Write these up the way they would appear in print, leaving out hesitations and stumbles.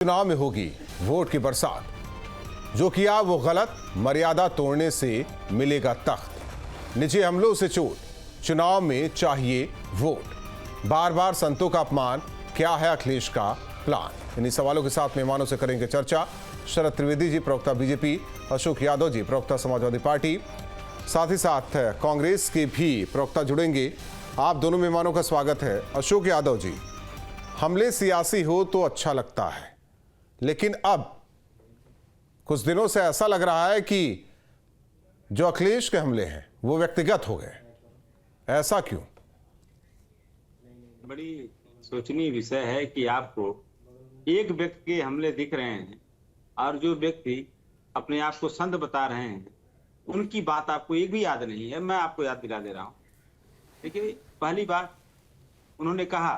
चुनाव में होगी वोट की बरसात, जो किया वो गलत, मर्यादा तोड़ने से मिलेगा तख्त, निजी हमलों से चोट, चुनाव में चाहिए वोट, बार बार संतों का अपमान, क्या है अखिलेश का प्लान। इन्हीं सवालों के साथ मेहमानों से करेंगे चर्चा। शरद त्रिवेदी जी, प्रवक्ता बीजेपी, अशोक यादव जी, प्रवक्ता समाजवादी पार्टी, साथ ही साथ कांग्रेस के भी प्रवक्ता जुड़ेंगे। आप दोनों मेहमानों का स्वागत है। अशोक यादव जी, हमले सियासी हो तो अच्छा लगता है, लेकिन अब कुछ दिनों से ऐसा लग रहा है कि जो अखिलेश के हमले हैं वो व्यक्तिगत हो गए। ऐसा क्यों? बड़ी सोचनीय विषय है कि आपको एक व्यक्ति के हमले दिख रहे हैं और जो व्यक्ति अपने आप को संत बता रहे हैं उनकी बात आपको एक भी याद नहीं है। मैं आपको याद दिला दे रहा हूं। देखिए, पहली बात उन्होंने कहा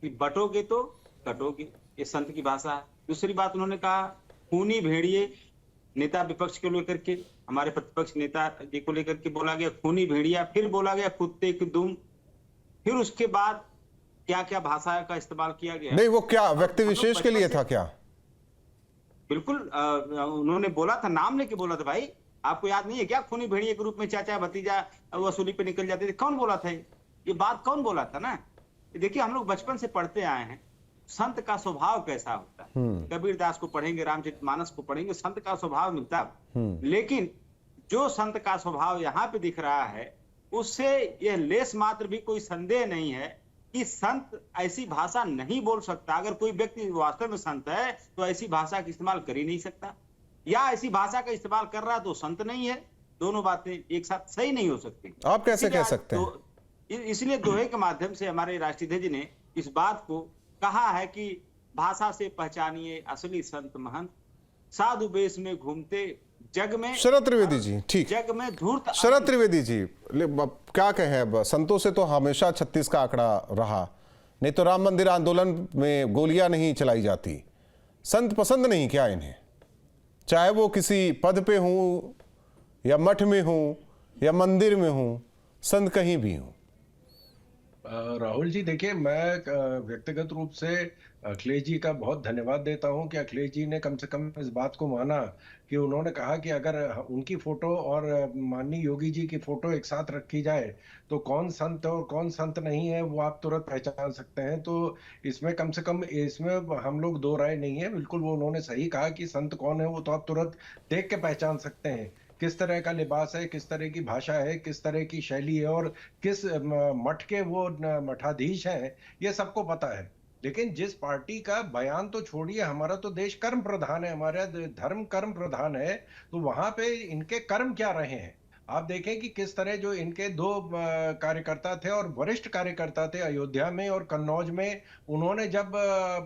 कि बटोगे तो कटोगे, ये संत की भाषा है। दूसरी बात उन्होंने कहा खूनी भेड़िए नेता विपक्ष को लेकर के, हमारे प्रतिपक्ष नेता जी को लेकर के बोला गया खूनी भेड़िया, फिर बोला गया कुत्ते की दुम, फिर उसके बाद क्या क्या भाषा का इस्तेमाल किया गया। नहीं, वो क्या व्यक्ति विशेष के लिए था क्या? बिल्कुल उन्होंने बोला था, नाम लेके बोला था। भाई आपको याद नहीं है क्या? खूनी भेड़िए के रूप में चाचा भतीजा वसूली पे निकल जाते थे। कौन बोला था ये बात? कौन बोला था ना? देखिए, हम लोग बचपन से पढ़ते आए हैं संत का स्वभाव कैसा होता है। कबीरदास को पढ़ेंगे, रामचरितमानस को पढ़ेंगे, संत का स्वभाव मिलता है। लेकिन जो संत का स्वभाव यहाँ पे दिख रहा है उससे यह लेस मात्र भी कोई संदेह नहीं है कि संत ऐसी भाषा नहीं बोल सकता। अगर कोई व्यक्ति वास्तव में संत है तो ऐसी भाषा का इस्तेमाल कर ही नहीं सकता, या ऐसी भाषा का इस्तेमाल कर रहा तो संत नहीं है। दोनों बातें एक साथ सही नहीं हो सकती। आप कैसे कह सकते हैं? इसलिए दोहे के माध्यम से हमारे राष्ट्रीय जी ने इस बात को कहा है कि भाषा से पहचानिए असली संत महंत, साधु वेश में घूमते जग में। शरद त्रिवेदी जी, ठीक, जग में धूर्त। शरद त्रिवेदी जी, क्या कहें? अब संतों से तो हमेशा 36 का आंकड़ा रहा, नहीं तो राम मंदिर आंदोलन में गोलियां नहीं चलाई जाती। संत पसंद नहीं क्या इन्हें? चाहे वो किसी पद पे हूं या मठ में हूं या मंदिर में हूं, संत कहीं भी हूं। राहुल जी, देखिए, मैं व्यक्तिगत रूप से अखिलेश जी का बहुत धन्यवाद देता हूं कि अखिलेश जी ने कम से कम इस बात को माना कि उन्होंने कहा कि अगर उनकी फोटो और माननीय योगी जी की फोटो एक साथ रखी जाए तो कौन संत है और कौन संत नहीं है वो आप तुरंत पहचान सकते हैं। तो इसमें कम से कम इसमें हम लोग दो राय नहीं है। बिल्कुल वो उन्होंने सही कहा कि संत कौन है वो तो आप तुरंत देख के पहचान सकते हैं। किस तरह का लिबास है, किस तरह की भाषा है, किस तरह की शैली है और किस मठ के वो मठाधीश हैं, ये सबको पता है। लेकिन जिस पार्टी का बयान तो छोड़िए, हमारा तो देश कर्म प्रधान है, हमारा धर्म कर्म प्रधान है, तो वहां पे इनके कर्म क्या रहे हैं आप देखें कि किस तरह जो इनके दो कार्यकर्ता थे और वरिष्ठ कार्यकर्ता थे अयोध्या में और कन्नौज में, उन्होंने जब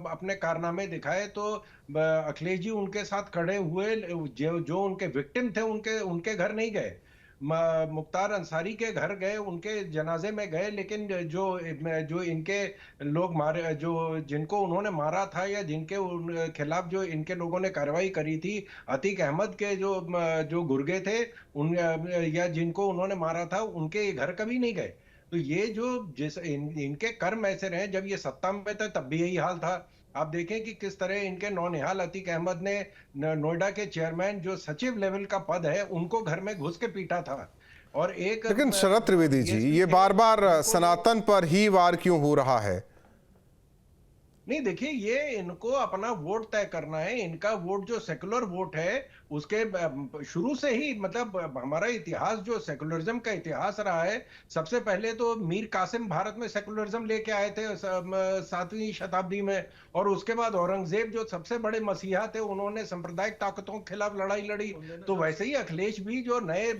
अपने कारनामे दिखाए तो अखिलेश जी उनके साथ खड़े हुए, जो उनके विक्टिम थे उनके घर नहीं गए, मुख्तार अंसारी के घर गए, उनके जनाजे में गए। लेकिन जो इनके लोग मारे, जो जिनको उन्होंने मारा था या जिनके खिलाफ जो इनके लोगों ने कार्रवाई करी थी, अतीक अहमद के जो गुर्गे थे उन या जिनको उन्होंने मारा था, उनके घर कभी नहीं गए। तो ये जो इनके कर्म ऐसे रहे, जब ये सत्ता में थे तब भी यही हाल था। आप देखें कि किस तरह इनके नौनिहाल अतीक अहमद ने नोएडा के चेयरमैन जो सचिव लेवल का पद है उनको घर में घुस के पीटा था। और लेकिन शरद त्रिवेदी जी, ये बार बार सनातन पर ही वार क्यों हो रहा है? नहीं, देखिए, ये इनको अपना वोट तय करना है। इनका वोट जो सेकुलर वोट है उसके शुरू से ही, मतलब हमारा इतिहास जो सेकुलरिज्म का इतिहास रहा है, सबसे पहले तो मीर कासिम भारत में सेकुलरिज्म लेके आए थे 7वीं शताब्दी में, और उसके बाद औरंगजेब जो सबसे बड़े मसीहा थे उन्होंने सांप्रदायिक ताकतों के खिलाफ लड़ाई लड़ी। तो वैसे ही अखिलेश भी जो नए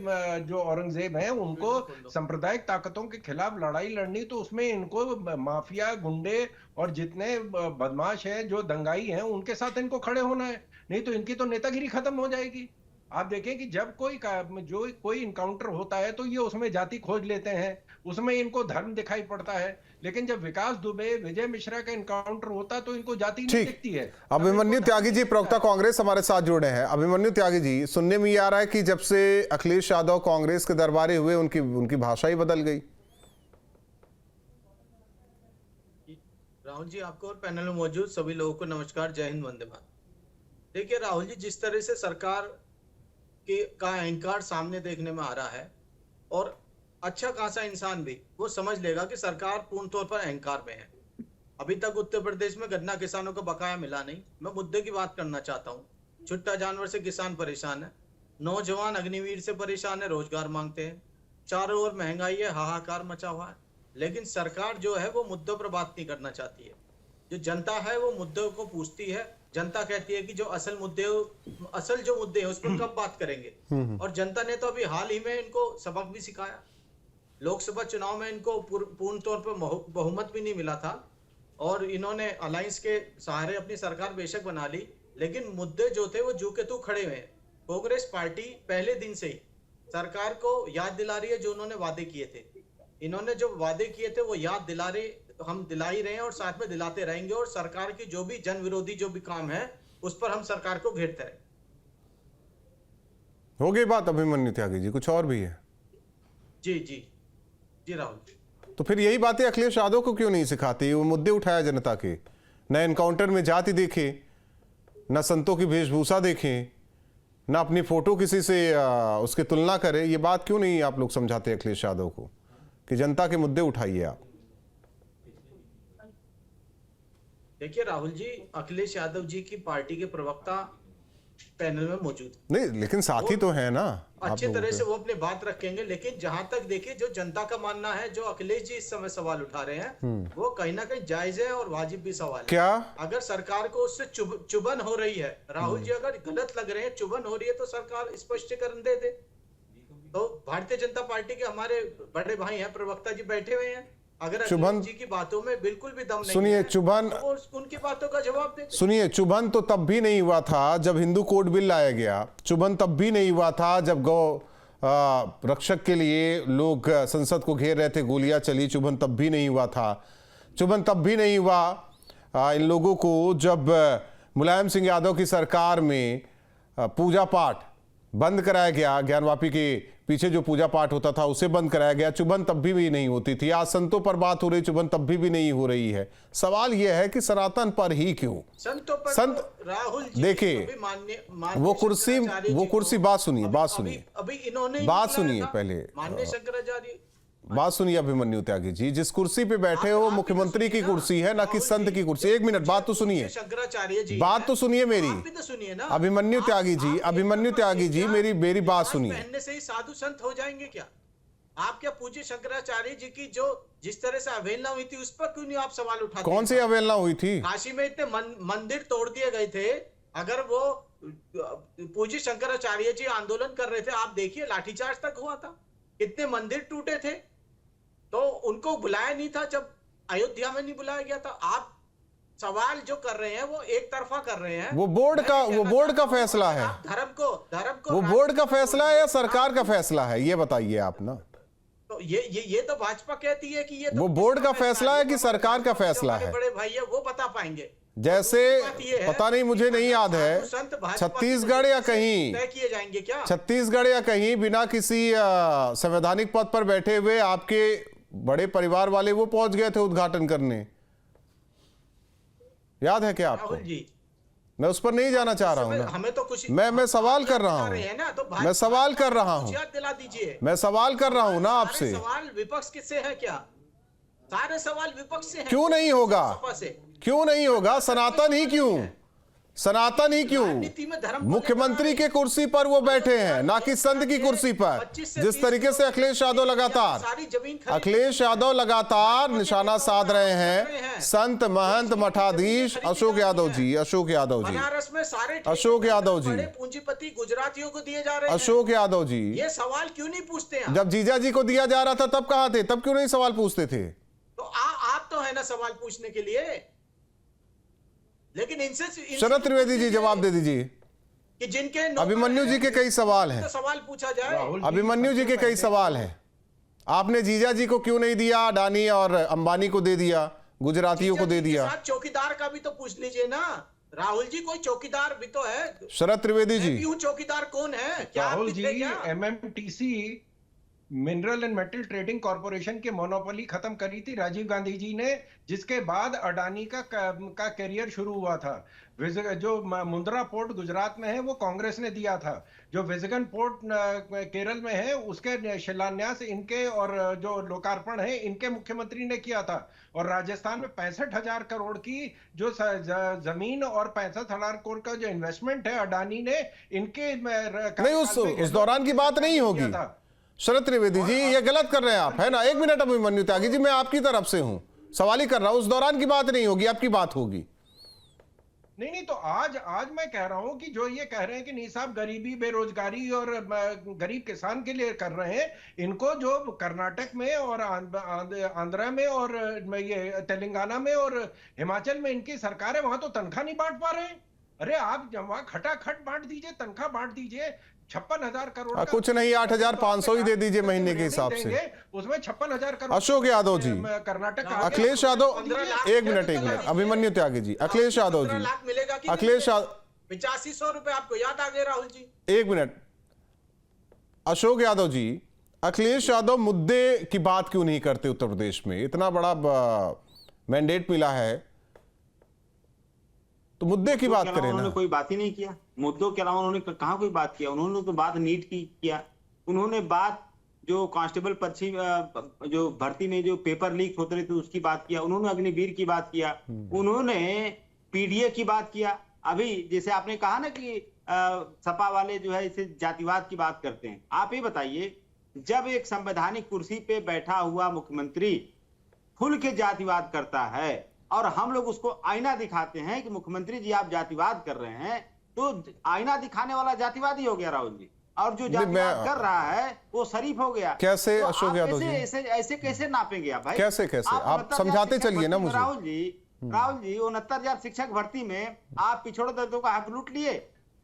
जो औरंगजेब हैं उनको सांप्रदायिक ताकतों के खिलाफ लड़ाई लड़नी, तो उसमें इनको माफिया गुंडे और जितने बदमाश हैं जो दंगाई हैं उनके साथ इनको खड़े होना है, नहीं तो इनकी तो नेतागिरी खत्म हो जाएगी। आप देखें कि जब कोई इनकाउंटर होता है तो ये उसमें जाति खोज लेते हैं, उसमें इनको धर्म दिखाई पड़ता है। लेकिन जब विकास दुबे, विजय मिश्रा का इनकाउंटर होता तो इनको जाति नहीं दिखती है। अभिमन्यु त्यागी जी, प्रवक्ता कांग्रेस, हमारे साथ जुड़े हैं। अभिमन्यु त्यागी जी, सुनने में ये आ रहा है कि जब से अखिलेश यादव कांग्रेस के दरबारी हुए उनकी भाषा ही बदल गई। राहुल जी, आपको और पैनल में मौजूद सभी लोगों को नमस्कार, जय हिंद, वंदे मातरम। देखिए राहुल जी, जिस तरह से सरकार का अहंकार सामने देखने में आ रहा है, और अच्छा खासा इंसान भी वो समझ लेगा कि सरकार पूर्ण तौर पर अहंकार में है। अभी तक उत्तर प्रदेश में गन्ना किसानों को बकाया मिला नहीं। मैं मुद्दे की बात करना चाहता हूँ। छुट्टा जानवर से किसान परेशान है, नौजवान अग्निवीर से परेशान है, रोजगार मांगते हैं, चारों ओर महंगाई है, हाहाकार मचा हुआ है। लेकिन सरकार जो है वो मुद्दों पर बात नहीं करना चाहती है। जो जनता है वो मुद्दों को पूछती है। जनता कहती है कि जो असल जो मुद्दे हैं उस पर कब बात करेंगे। और जनता ने तो अभी हाल ही में इनको सबक भी सिखाया। लोकसभा चुनाव में इनको पूर्ण तौर पर बहुमत भी नहीं मिला था, और इन्होंने अलायंस के सहारे अपनी सरकार बेशक बना ली, लेकिन मुद्दे जो थे वो जू के तू खड़े हुए हैं। कांग्रेस पार्टी पहले दिन से ही सरकार को याद दिला रही है जो उन्होंने वादे किए थे। इन्होंने जो वादे किए थे वो याद दिला ही रहे हैं, और साथ में दिलाते रहेंगे। और सरकार की जो भी जन विरोधी जो भी काम है उस पर हम सरकार को घेरते रहेंगे। हो गई बात अभिमन्यु त्यागी जी, कुछ और भी है? जी राहुल जी। तो फिर यही बातें अखिलेश यादव को क्यों नहीं सिखाती? वो मुद्दे उठाया जनता के, न एनकाउंटर में जाति देखे, न संतों की वेशभूषा देखें, न अपनी फोटो किसी से उसकी तुलना करे। ये बात क्यों नहीं आप लोग समझाते अखिलेश यादव को कि जनता के मुद्दे उठाइए आप? देखिए राहुल जी, अखिलेश यादव जी की पार्टी के प्रवक्ता पैनल में मौजूद नहीं, लेकिन साथी तो है ना, अच्छी तरह से वो अपनी बात रखेंगे। लेकिन जहां तक देखिए, जो जनता का मानना है, जो अखिलेश जी इस समय सवाल उठा रहे हैं वो कहीं ना कहीं जायज है और वाजिब भी सवाल है। क्या अगर सरकार को उससे चुभन हो रही है, राहुल जी अगर गलत लग रहे हैं, चुभन हो रही है, तो सरकार स्पष्टीकरण दे दे। तो भारतीय जनता पार्टी के हमारे बड़े भाई हैं, प्रवक्ता जी बैठे हुए हैं। अगर अखिलेश जी की बातों में बिल्कुल भी दम नहीं सुनिए, है, चुभन तो उनकी बातों का जवाब दे। सुनिए, चुभन तो तब भी नहीं हुआ था जब हिंदू कोड बिल लाया गया। चुभन तब भी नहीं हुआ था जब गौ रक्षक के लिए लोग संसद को घेर रहे थे, गोलियां चली। चुभन तब भी नहीं हुआ था। चुभन तब भी नहीं हुआ इन लोगों को जब मुलायम सिंह यादव की सरकार में पूजा पाठ बंद कराया गया। ज्ञानवापी के पीछे जो पूजा पाठ होता था उसे बंद कराया गया। चुभन तब भी नहीं होती थी। आज संतों पर बात हो रही, चुभन तब भी नहीं हो रही है। सवाल यह है कि सनातन पर ही क्यों? संत राहुल जी देखिए, वो कुर्सी बात सुनिए अभी इन्होंने बात सुनिए पहले माननीय शंकराचार्य बात सुनिए अभिमन्यु त्यागी जी, जिस कुर्सी पे बैठे हो मुख्यमंत्री की कुर्सी है, ना कि संत की कुर्सी। एक मिनट, बात तो सुनिए, शंकराचार्य जी बात तो सुनिए मेरी। अभिमन्यु त्यागी जी, मेरी बात सुनिए। पहनने से ही साधु संत हो जाएंगे क्या? आप क्या पूज्य शंकराचार्य जी की जो जिस तरह से अवहेलना हुई थी उस पर क्यों नहीं आप सवाल उठाते? कौन सी अवहेलना हुई थी? काशी में इतने मंदिर तोड़ दिए गए थे। अगर वो पूज्य शंकराचार्य जी आंदोलन कर रहे थे, आप देखिए लाठीचार्ज तक हुआ था, कितने मंदिर टूटे थे। तो उनको बुलाया नहीं था जब अयोध्या में नहीं बुलाया गया था। आप सवाल जो कर रहे हैं वो एक तरफा कर रहे हैं। वो बोर्ड का फैसला है। धर्म को वो बोर्ड का फैसला है या सरकार का फैसला है, ये बताइए आप ना। तो ये तो भाजपा कहती है कि ये तो वो बोर्ड का फैसला है कि सरकार का फैसला है। बड़े भाई है वो बता पाएंगे। जैसे पता नहीं, मुझे नहीं याद है, छत्तीसगढ़ या कहीं तय किए जाएंगे क्या? छत्तीसगढ़ या कहीं बिना किसी संवैधानिक पद पर बैठे हुए आपके बड़े परिवार वाले वो पहुंच गए थे उद्घाटन करने। याद है क्या आपको? जी, मैं उस पर नहीं जाना चाह रहा हूं ना। हमें तो कुछ मैं सवाल कर रहा हूं। मैं सवाल कर रहा हूं। दिला दीजिए। मैं सवाल कर रहा हूं ना आपसे। सवाल विपक्ष किससे है क्या? सारे सवाल विपक्ष से हैं। क्यों नहीं होगा? क्यों नहीं होगा? सनातन ही क्यों? मुख्यमंत्री के कुर्सी पर वो बैठे हैं, ना कि संत की कुर्सी पर। जिस तरीके से अखिलेश यादव लगातार निशाना साध रहे हैं संत, महंत, मठाधीश अशोक यादव जी, बनारस में सारे अशोक यादव जी, पूंजीपति गुजरातियों को दिए जा रहे हैं। अशोक यादव जी, ये सवाल क्यों नहीं पूछते हैं? जब जीजा जी को दिया जा रहा था तब कहां थे? तब क्यों नहीं सवाल पूछते थे? तो आप तो है ना सवाल पूछने के लिए। लेकिन इनसे शरद त्रिवेदी जी जवाब दे दीजिए कि जिनके अभिमन्यु जी के कई सवाल हैं। तो सवाल पूछा जाए। अभिमन्यु जी के कई सवाल हैं। आपने जीजा जी को क्यों नहीं दिया? अडानी और अंबानी को दे दिया, गुजरातियों को दे दिया। चौकीदार का भी तो पूछ लीजिए ना राहुल जी, कोई चौकीदार भी तो है। शरद त्रिवेदी जी, चौकीदार कौन है? क्या Rahul ji, MMTC mineral and metal trading corporation की मोनोपोली खत्म करी थी राजीव गांधी जी ने, जिसके बाद अडानी का करियर शुरू हुआ था। जो मुंद्रा पोर्ट गुजरात में है वो कांग्रेस ने दिया था। जो विजयगन पोर्ट केरल में है उसके शिलान्यास इनके और जो लोकार्पण है इनके मुख्यमंत्री ने किया था। और राजस्थान में 65,000 करोड़ की जो जमीन और 65,000 करोड़ का जो इन्वेस्टमेंट है अडानी ने इनके नहीं, उस दौरान की बात नहीं होगी शरद त्रिवेदी जी, ये गलत कर रहे हैं आप, है ना। एक मिनट अभिमन्यु त्यागी जी, मैं आपकी तरफ से हूं, सवाल ही कर रहा हूं। उस दौरान की बात नहीं होगी, आपकी बात होगी। नहीं, तो आज मैं कह रहा हूं कि जो ये कह रहे हैं कि नहीं साहब गरीबी बेरोजगारी और गरीब किसान के लिए कर रहे हैं, इनको जो कर्नाटक में और आंध्रा में और ये तेलंगाना में और हिमाचल में इनकी सरकार है, वहां तो तनख्वाह नहीं बांट पा रहे हैं। अरे आप वहां खटाखट बांट दीजिए, तनख्वाह बांट दीजिए। 56,000 करोड़ कुछ नहीं, 8,500 ही दे दीजिए महीने के हिसाब से, उसमें 56,000 करोड़। अशोक यादव जी, कर्नाटक, अखिलेश यादव, एक मिनट अभिमन्यु त्यागी जी, अखिलेश यादव जी, अखिलेश 8500 रुपए आपको याद आ गए राहुल जी? एक मिनट अशोक यादव जी, अखिलेश यादव मुद्दे की बात क्यों नहीं करते? उत्तर प्रदेश में इतना बड़ा मैंडेट मिला है तो मुद्दे की बात करें ना। उन्होंने कोई बात ही नहीं किया, मुद्दों के अलावा उन्होंने कहाँ कोई बात किया? उन्होंने तो बात नीट की किया, उन्होंने बात जो कांस्टेबल पर्ची जो भर्ती में जो पेपर लीक होते रहे थे उसकी बात किया, उन्होंने अग्निवीर की बात किया, उन्होंने पीडीए की बात किया। अभी जैसे आपने कहा ना कि सपा वाले जो है इसे जातिवाद की बात करते हैं। आप ये बताइए, जब एक संवैधानिक कुर्सी पे बैठा हुआ मुख्यमंत्री खुल के जातिवाद करता है और हम लोग उसको आईना दिखाते हैं कि मुख्यमंत्री जी आप जातिवाद कर रहे हैं, तो आईना दिखाने वाला जातिवादी हो गया राहुल जी, और जो जातिवाद कर रहा है वो शरीफ हो गया। कैसे तो अशोक यादव जी, ऐसे कैसे नापेंगे आप भाई? कैसे आप समझाते चलिए ना मुझे। राहुल जी 69,000 शिक्षक भर्ती में आप पिछड़े दर्जों का हक लूट लिए,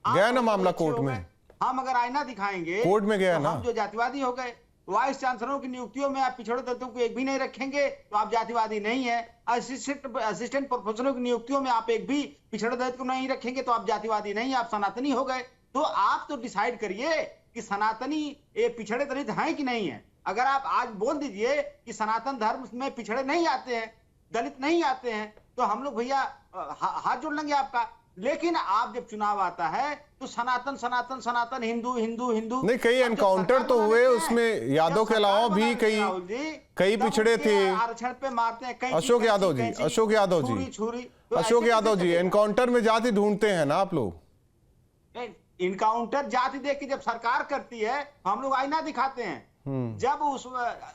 गया ना मामला कोर्ट में। हम अगर आईना दिखाएंगे कोर्ट में गया तो ना, हम जो जातिवादी हो गए। वाइस चांसलरों की नियुक्तियों में आप पिछड़े दलितों को एक भी नहीं रखेंगे तो आप जातिवादी नहीं है। असिस्टेंट प्रोफेसरों की नियुक्तियों में आप एक भी पिछड़े दलित को नहीं रखेंगे तो आप जातिवादी नहीं, आप सनातनी हो गए। तो आप तो डिसाइड करिए कि सनातनी ये पिछड़े दलित हैं कि नहीं है। अगर आप आज बोल दीजिए कि सनातन धर्म में पिछड़े नहीं आते हैं, दलित नहीं आते हैं, तो हम लोग भैया हाथ जोड़ लेंगे आपका। लेकिन आप जब चुनाव आता है तो सनातन सनातन सनातन, हिंदू हिंदू हिंदू। नहीं, कई एनकाउंटर तो हुए उसमें, यादव के अलावा भी कई पिछड़े थे। आरक्षण पे मारते हैं। अशोक यादव जी, अशोक यादव जी, अशोक यादव जी, एनकाउंटर में जाति ढूंढते हैं ना आप लोग। इनकाउंटर जाति देख के जब सरकार करती है हम लोग आईना दिखाते हैं। जब उस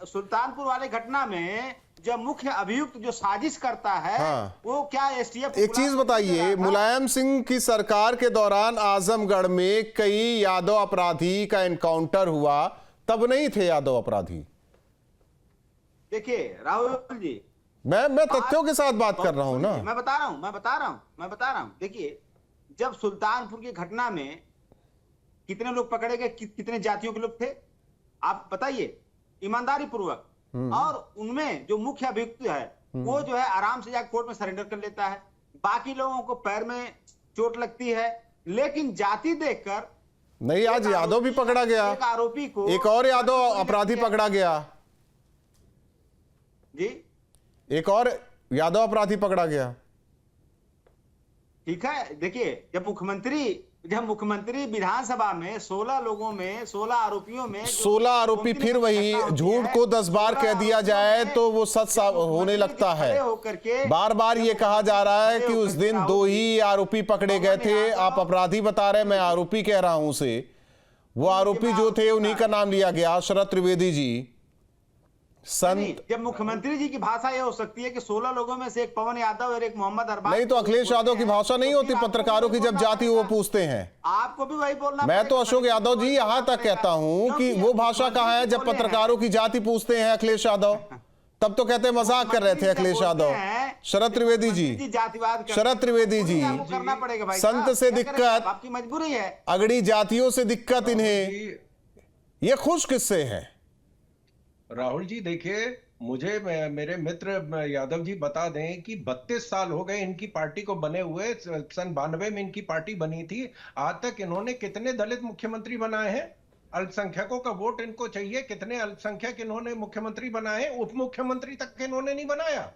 सुल्तानपुर वाले घटना में जब मुख्य अभियुक्त जो साजिश करता है, हाँ, वो क्या एसटीएफ। एक चीज बताइए, मुलायम सिंह की सरकार के दौरान आजमगढ़ में कई यादव अपराधी का एनकाउंटर हुआ, तब नहीं थे यादव अपराधी। देखिए राहुल जी, मैं तथ्यों के साथ बात कर रहा हूं ना। मैं बता रहा हूं। देखिए, जब सुल्तानपुर की घटना में कितने लोग पकड़े गए, कितने जातियों के लोग थे, आप बताइए ईमानदारी पूर्वक। और उनमें जो मुख्य अभियुक्त है वो जो है आराम से जाकर कोर्ट में सरेंडर कर लेता है। बाकी लोगों को पैर में चोट लगती है, लेकिन जाति देखकर नहीं। आज यादव भी पकड़ा गया, एक आरोपी को, एक और यादव अपराधी पकड़ा गया जी, एक और यादव अपराधी पकड़ा गया। ठीक है, देखिए जब मुख्यमंत्री विधानसभा में 16 लोगों में 16 आरोपियों में 16 आरोपी, फिर वही झूठ को 10 बार कह दिया जाए तो वो सच होने लगता है। बार बार ये कहा जा रहा है कि उस दिन 2 ही आरोपी पकड़े गए थे। आप अपराधी बता रहे, मैं आरोपी कह रहा हूं उसे। वो आरोपी जो थे उन्हीं का नाम लिया गया, शरद त्रिवेदी जी, संत। जब मुख्यमंत्री जी की भाषा यह हो सकती है कि 16 लोगों में से एक पवन यादव और एक मोहम्मद अरबाज, नहीं तो अखिलेश यादव की भाषा नहीं होती पत्रकारों की जब जाति वो पूछते हैं। आपको भी वही बोलना। मैं तो अशोक यादव जी यहां तक कहता हूं कि वो भाषा कहां है जब पत्रकारों की जाति पूछते हैं अखिलेश यादव, तब तो कहते हैं मजाक कर रहे थे अखिलेश यादव। शरद त्रिवेदी जी, शरद त्रिवेदी जी, संत से दिक्कत, आपकी मजबूरी है, अगड़ी जातियों से दिक्कत इन्हें, ये खुश किससे है? राहुल जी देखिए, मुझे मेरे मित्र यादव जी बता दें कि 32 साल हो गए इनकी पार्टी को बने हुए। सन 92 में इनकी पार्टी बनी थी। आज तक इन्होंने कितने दलित मुख्यमंत्री बनाए हैं? अल्पसंख्यकों का वोट इनको चाहिए। कितने अल्पसंख्यक इन्होंने मुख्यमंत्री बनाए, उप मुख्यमंत्री तक इन्होंने नहीं बनाया।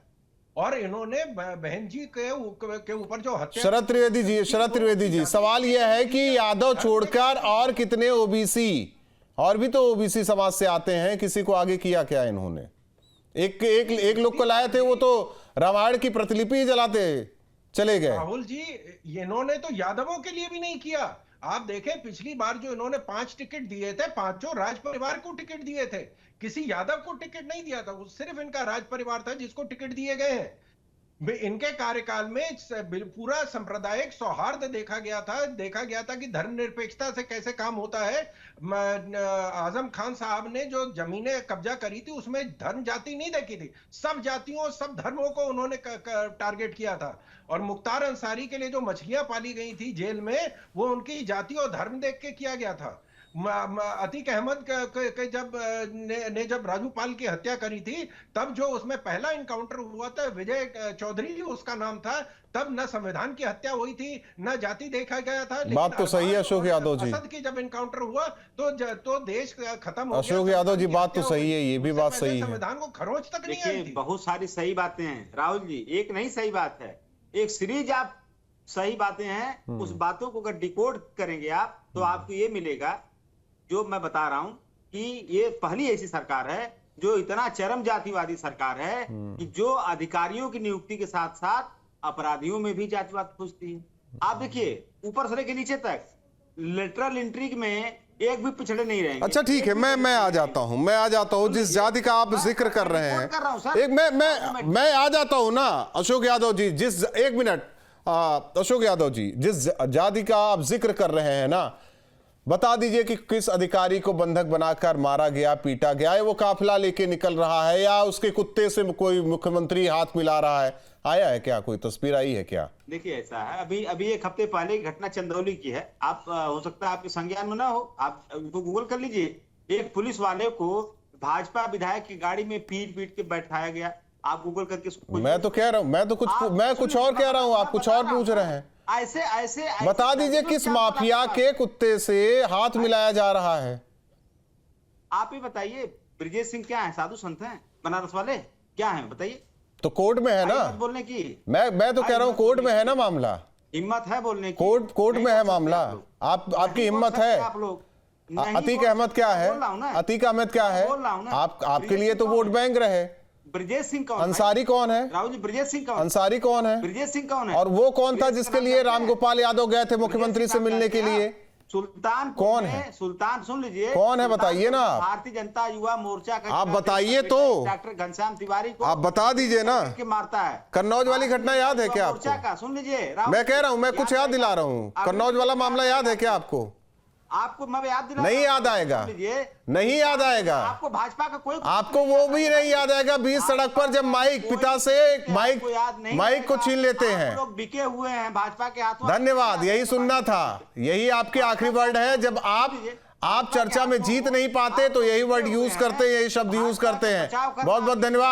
और इन्होंने बहन जी के ऊपर जो हत्या। शरद त्रिवेदी जी, सवाल यह है कि यादव छोड़कर और कितने ओबीसी, और भी तो ओबीसी समाज से आते हैं, किसी को आगे किया क्या इन्होंने? एक लोग को लाए थे, वो तो रामायण की प्रतिलिपि ही जलाते चले गए। राहुल जी, इन्होंने तो यादवों के लिए भी नहीं किया। आप देखें, पिछली बार जो इन्होंने 5 टिकट दिए थे, 5 राज परिवार को टिकट दिए थे, किसी यादव को टिकट नहीं दिया था। वो सिर्फ इनका राज परिवार था जिसको टिकट दिए गए हैं। इनके कार्यकाल में पूरा सांप्रदायिक सौहार्द देखा गया था कि धर्मनिरपेक्षता से कैसे काम होता है। आजम खान साहब ने जो जमीनें कब्जा करी थी, उसमें धर्म जाति नहीं देखी थी, सब जातियों सब धर्मों को उन्होंने टारगेट किया था। और मुख्तार अंसारी के लिए जो मछलियां पाली गई थी जेल में, वो उनकी जाति और धर्म देख के किया गया था। अतीक अहमद जब राजू पाल की हत्या करी थी, तब जो उसमें पहला इनकाउंटर हुआ था, विजय चौधरी उसका नाम था, तब न संविधान की हत्या हुई थी, न जाति देखा गया था। बात तो सही है अशोक यादव जी। असद की जब इनकाउंटर हुआ तो देश खत्म हो गया। अशोक यादव जी, बात तो सही है, ये भी बात सही है। संविधान को खरोंच तक नहीं आई थी। बहुत सारी सही बातें हैं राहुल जी, एक नहीं सही बात है, एक सीरीज आप सही बातें हैं। उस बातों को अगर डिकोड करेंगे आप, तो आपको ये मिलेगा जो मैं बता रहा हूं कि ये पहली ऐसी सरकार है जो इतना चरम जातिवादी सरकार है कि जो अधिकारियों की नियुक्ति के साथ साथ अपराधियों में भी जातिवाद खोजती है। आप देखिए, ऊपर से लेकर नीचे तक लेटरल एंट्री में एक भी पिछड़े नहीं रहेंगे। अच्छा ठीक है, मैं आ जाता हूं जिस जाति का आप जिक्र कर रहे हैं। एक मैं आ जाता हूं ना अशोक यादव जी, एक मिनट अशोक यादव जी, जिस जाति का आप जिक्र कर रहे हैं ना, बता दीजिए कि किस अधिकारी को बंधक बनाकर मारा गया, पीटा गया है? वो काफिला लेके निकल रहा है या उसके कुत्ते से कोई मुख्यमंत्री हाथ मिला रहा है? आया है क्या, कोई तस्वीर आई है क्या? देखिए, ऐसा है, अभी एक हफ्ते पहले की घटना चंदौली की है। आप हो सकता है आपके संज्ञान में ना हो, आप उनको गूगल कर लीजिए। एक पुलिस वाले को भाजपा विधायक की गाड़ी में पीट के बैठाया गया। आप गूगल करके मैं तो कह रहा हूं, मैं कुछ और कह रहा हूं, आप कुछ और पूछ रहे हैं। ऐसे बता दीजिए किस माफिया के कुत्ते से हाथ मिलाया जा रहा है? आप ही बताइए। ब्रजेश सिंह क्या है, साधु संत हैं बनारस वाले, क्या है बताइए? तो कोर्ट में है ना बोलने की। मैं तो कह रहा हूं कोर्ट में है ना मामला। हिम्मत है बोलने की? कोर्ट में है मामला। आपकी हिम्मत है? आप लोग अतीक अहमद क्या है? अतीक अहमद क्या है? आपके लिए तो वोट बैंक रहे। ब्रजेश सिंह कौन? अंसारी कौन है? राहुल जी, ब्रजेश सिंह कौन? अंसारी कौन है? ब्रजेश सिंह कौन है? और वो कौन था जिसके लिए रामगोपाल यादव गए थे मुख्यमंत्री से मिलने के लिए? सुल्तान कौन है? सुल्तान सुन लीजिए, कौन है बताइए ना। भारतीय जनता युवा मोर्चा का आप बताइए तो। डॉक्टर घनश्याम तिवारी को आप बता दीजिए ना। मारता है। कन्नौज वाली घटना याद है क्या आपको? मोर्चा का सुन लीजिए, मैं कह रहा हूं, मैं कुछ याद दिला रहा हूं। कन्नौज वाला मामला याद है क्या आपको? आपको मैं याद दिला, नहीं याद आएगा, नहीं याद आएगा आपको। भाजपा का कोई आपको वो भी नहीं याद आएगा। बीच सड़क पर जब माइक पिता से माइक को छीन लेते हैं। लोग बिके हुए हैं भाजपा के हाथों। धन्यवाद, यही सुनना था। यही आपके आखिरी वर्ड है। जब आप चर्चा में जीत नहीं पाते तो यही वर्ड यूज करते हैं, यही शब्द यूज करते हैं। बहुत बहुत धन्यवाद।